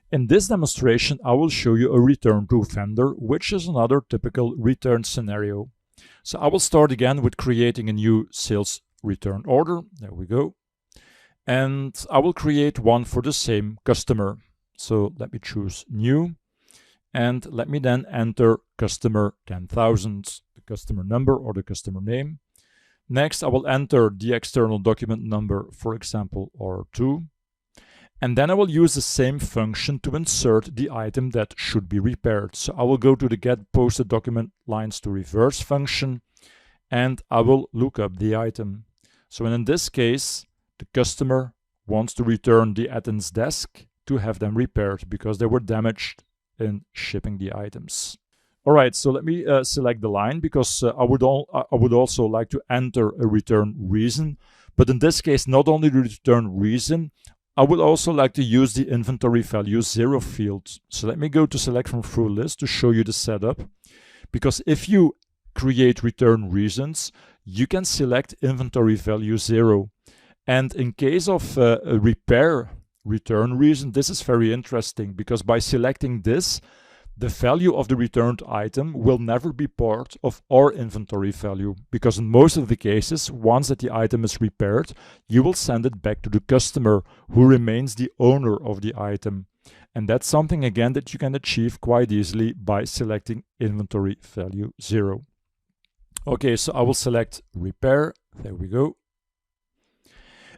In this demonstration, I will show you a return to vendor, which is another typical return scenario. So I will start again with creating a new sales return order. There we go. And I will create one for the same customer. So let me choose new. And let me then enter customer 10,000, the customer number or the customer name. Next, I will enter the external document number, for example, R2. And then I will use the same function to insert the item that should be repaired. So I will go to the get posted document lines to reverse function, and I will look up the item. So in this case, the customer wants to return the Athens desk to have them repaired because they were damaged in shipping the items. All right, so let me select the line because I would also like to enter a return reason. But in this case, not only the return reason, I would also like to use the inventory value 0 field. So let me go to select from full list to show you the setup. Because if you create return reasons, you can select inventory value 0. And in case of a repair return reason, this is very interesting because by selecting this, the value of the returned item will never be part of our inventory value, because in most of the cases, once that the item is repaired, you will send it back to the customer who remains the owner of the item. And that's something again that you can achieve quite easily by selecting inventory value 0. Okay, so I will select repair. There we go.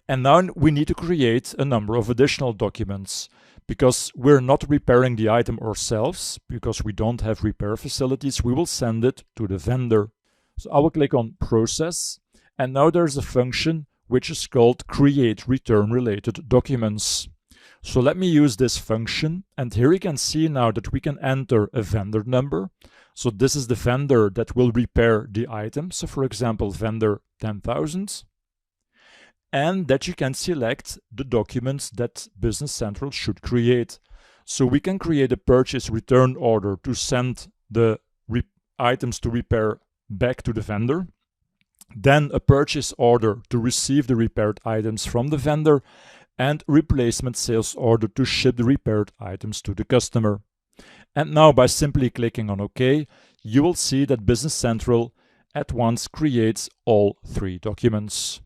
And now we need to create a number of additional documents because we're not repairing the item ourselves, because we don't have repair facilities. We will send it to the vendor. So I will click on process, and now there's a function which is called create return related documents. So let me use this function, and here you can see now that we can enter a vendor number. So this is the vendor that will repair the item. So for example, vendor 10,000. And that you can select the documents that Business Central should create. So we can create a purchase return order to send the items to repair back to the vendor, then a purchase order to receive the repaired items from the vendor, and replacement sales order to ship the repaired items to the customer. And now by simply clicking on OK, you will see that Business Central at once creates all 3 documents.